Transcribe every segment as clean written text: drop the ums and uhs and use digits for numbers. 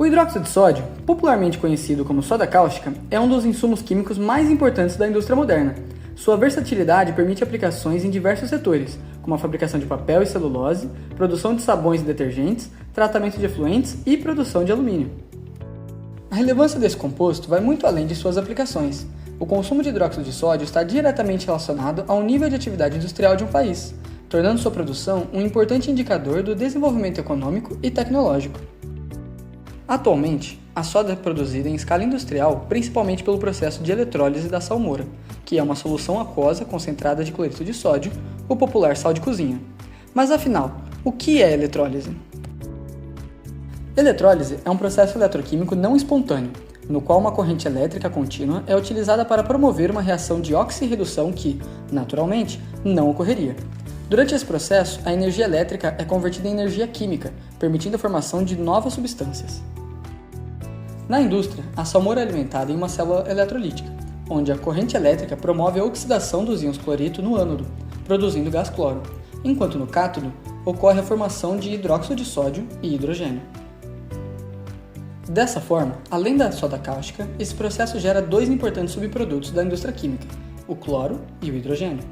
O hidróxido de sódio, popularmente conhecido como soda cáustica, é um dos insumos químicos mais importantes da indústria moderna. Sua versatilidade permite aplicações em diversos setores, como a fabricação de papel e celulose, produção de sabões e detergentes, tratamento de efluentes e produção de alumínio. A relevância desse composto vai muito além de suas aplicações. O consumo de hidróxido de sódio está diretamente relacionado ao nível de atividade industrial de um país, tornando sua produção um importante indicador do desenvolvimento econômico e tecnológico. Atualmente, a soda é produzida em escala industrial principalmente pelo processo de eletrólise da salmoura, que é uma solução aquosa concentrada de cloreto de sódio, o popular sal de cozinha. Mas afinal, o que é eletrólise? Eletrólise é um processo eletroquímico não espontâneo, no qual uma corrente elétrica contínua é utilizada para promover uma reação de oxirredução que, naturalmente, não ocorreria. Durante esse processo, a energia elétrica é convertida em energia química, permitindo a formação de novas substâncias. Na indústria, a salmoura é alimentada em uma célula eletrolítica, onde a corrente elétrica promove a oxidação dos íons cloreto no ânodo, produzindo gás cloro, enquanto no cátodo ocorre a formação de hidróxido de sódio e hidrogênio. Dessa forma, além da soda cáustica, esse processo gera dois importantes subprodutos da indústria química, o cloro e o hidrogênio.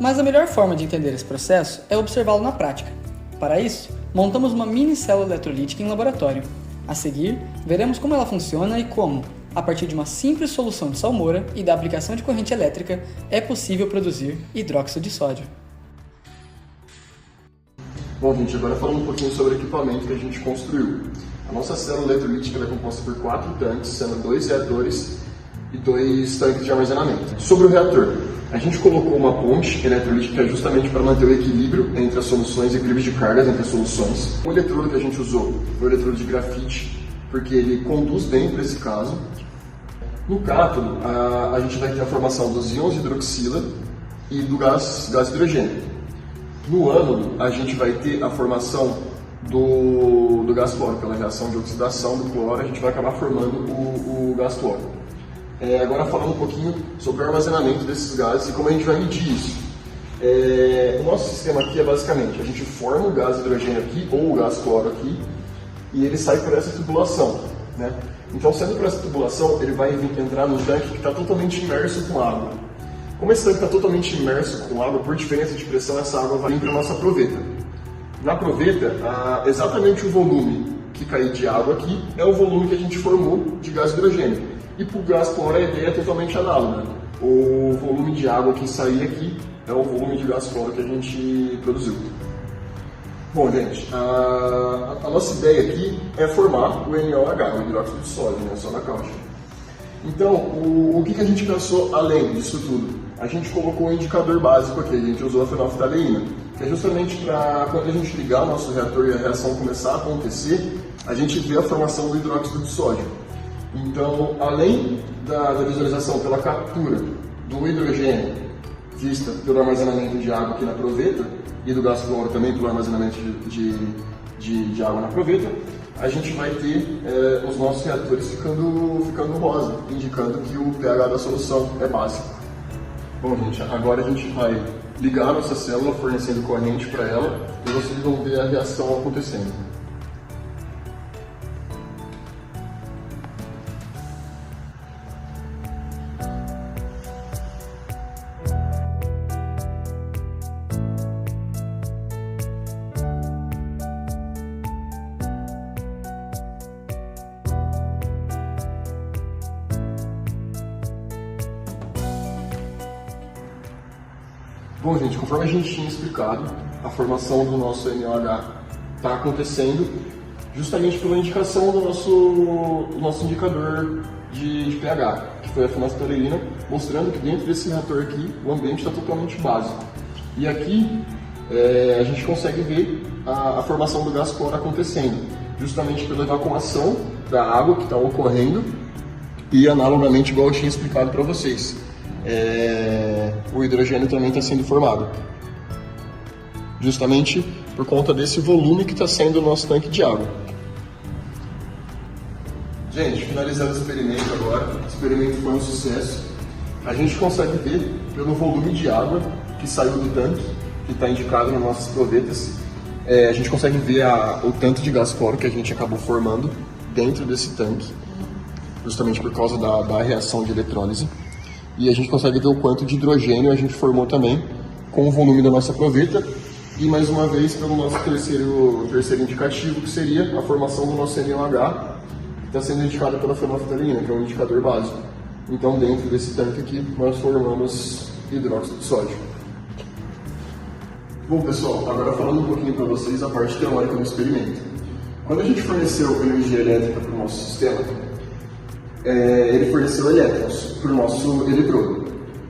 Mas a melhor forma de entender esse processo é observá-lo na prática. Para isso, montamos uma mini célula eletrolítica em laboratório. A seguir, veremos como ela funciona e como, a partir de uma simples solução de salmoura e da aplicação de corrente elétrica, é possível produzir hidróxido de sódio. Bom, gente, agora falando um pouquinho sobre o equipamento que a gente construiu. A nossa célula eletrolítica é composta por 4 tanques, sendo 2 reatores e 2 tanques de armazenamento. Sobre o reator, a gente colocou uma ponte eletrolítica justamente para manter o equilíbrio entre as soluções, equilíbrio de cargas entre as soluções. O eletrodo que a gente usou foi o eletrodo de grafite, porque ele conduz bem para esse caso. No cátodo, a gente vai ter a formação dos íons de hidroxila e do gás hidrogênio. No ânodo, a gente vai ter a formação do gás cloro. Pela reação de oxidação do cloro, a gente vai acabar formando o gás cloro. Agora falando um pouquinho sobre o armazenamento desses gases e como a gente vai medir isso. O nosso sistema aqui é basicamente, a gente forma o gás hidrogênio aqui, ou o gás cloro aqui, e ele sai por essa tubulação, né? Então, saindo por essa tubulação, ele vai entrar no tanque que está totalmente imerso com água. Como esse tanque está totalmente imerso com água, por diferença de pressão, essa água vai vir para a nossa proveta. Na proveta, exatamente o volume que cair de água aqui é o volume que a gente formou de gás hidrogênio. E para o gás cloro a ideia é totalmente análoga. O volume de água que sair aqui é o volume de gás cloro que a gente produziu. Bom, gente, a nossa ideia aqui é formar o NaOH, o hidróxido de sódio, né, soda cáustica. Então, o que a gente pensou além disso tudo? A gente colocou um indicador básico aqui, a gente usou a fenolftaleína, que é justamente para quando a gente ligar o nosso reator e a reação começar a acontecer, a gente vê a formação do hidróxido de sódio. Então, além da visualização pela captura do hidrogênio, vista pelo armazenamento de água aqui na proveta, e do gás cloro também pelo armazenamento de água na proveta, a gente vai ter os nossos reatores ficando rosa, indicando que o pH da solução é básico. Bom, gente, agora a gente vai ligar a nossa célula, fornecendo corrente para ela, e vocês vão ver a reação acontecendo. Bom, gente, conforme a gente tinha explicado, a formação do nosso NaOH está acontecendo justamente pela indicação do nosso indicador de pH, que foi a fenolftaleína, mostrando que dentro desse reator aqui o ambiente está totalmente básico. E aqui a gente consegue ver a formação do gás cloro acontecendo, justamente pela evacuação da água que está ocorrendo e analogamente, igual eu tinha explicado para vocês. O hidrogênio também está sendo formado, justamente por conta desse volume que está sendo o nosso tanque de água. Gente, finalizando o experimento agora, o experimento foi um sucesso. A gente consegue ver pelo volume de água que saiu do tanque, que está indicado nas nossas provetas, a gente consegue ver o tanto de gás cloro que a gente acabou formando dentro desse tanque, justamente por causa da reação de eletrólise. E a gente consegue ver o quanto de hidrogênio a gente formou também com o volume da nossa proveta. E mais uma vez pelo nosso terceiro indicativo, que seria a formação do nosso NaOH, que está sendo indicada pela fenolftaleína, que é um indicador básico. Então, dentro desse tanque aqui, nós formamos hidróxido de sódio. Bom, pessoal, agora falando um pouquinho para vocês a parte teórica do experimento. Quando a gente forneceu energia elétrica para o nosso sistema, ele forneceu elétrons para o nosso eletrodo,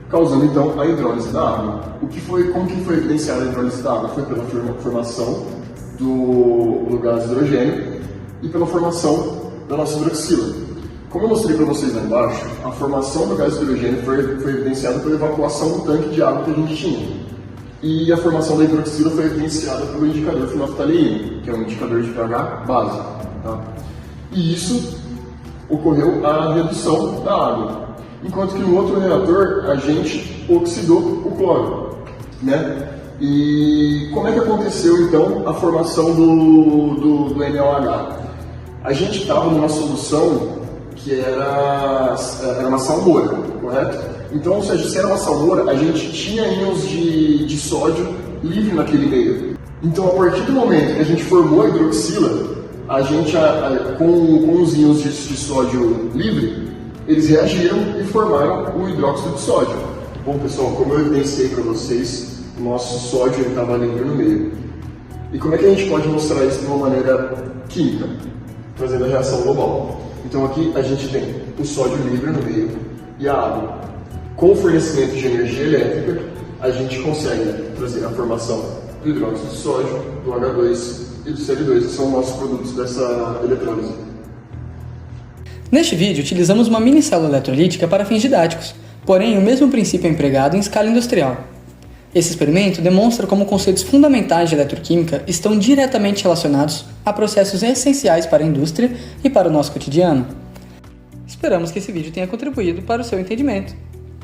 causando então a hidrólise da água. Como que foi evidenciada a hidrólise da água? Foi pela formação do gás hidrogênio e pela formação da nossa hidroxila. Como eu mostrei para vocês lá embaixo, a formação do gás hidrogênio foi evidenciada pela evacuação do tanque de água que a gente tinha. E a formação da hidroxila foi evidenciada pelo indicador fenolftaleína, que é um indicador de pH básico. Tá? E isso ocorreu a redução da água. Enquanto que no outro reator a gente oxidou o cloro, né? E como é que aconteceu então a formação do NaOH? A gente estava numa solução que era uma salmoura, correto? Então, ou seja, se era uma salmoura, a gente tinha íons de sódio livre naquele meio. Então, a partir do momento que a gente formou a hidroxila, a gente, com os íons de sódio livre, eles reagiram e formaram o hidróxido de sódio. Bom, pessoal, como eu evidenciei para vocês, o nosso sódio estava livre no meio. E como é que a gente pode mostrar isso de uma maneira química, fazendo a reação global? Então aqui a gente tem o sódio livre no meio e a água. Com o fornecimento de energia elétrica, a gente consegue trazer a formação do hidróxido de sódio, do H2 e do Cl2, que são nossos produtos dessa eletrólise. Neste vídeo, utilizamos uma mini célula eletrolítica para fins didáticos, porém o mesmo princípio é empregado em escala industrial. Esse experimento demonstra como conceitos fundamentais de eletroquímica estão diretamente relacionados a processos essenciais para a indústria e para o nosso cotidiano. Esperamos que esse vídeo tenha contribuído para o seu entendimento.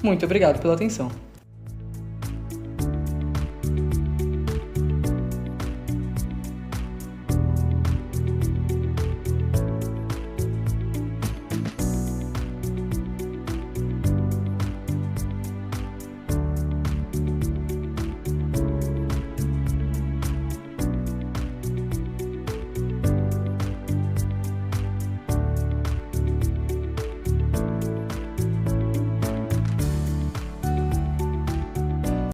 Muito obrigado pela atenção.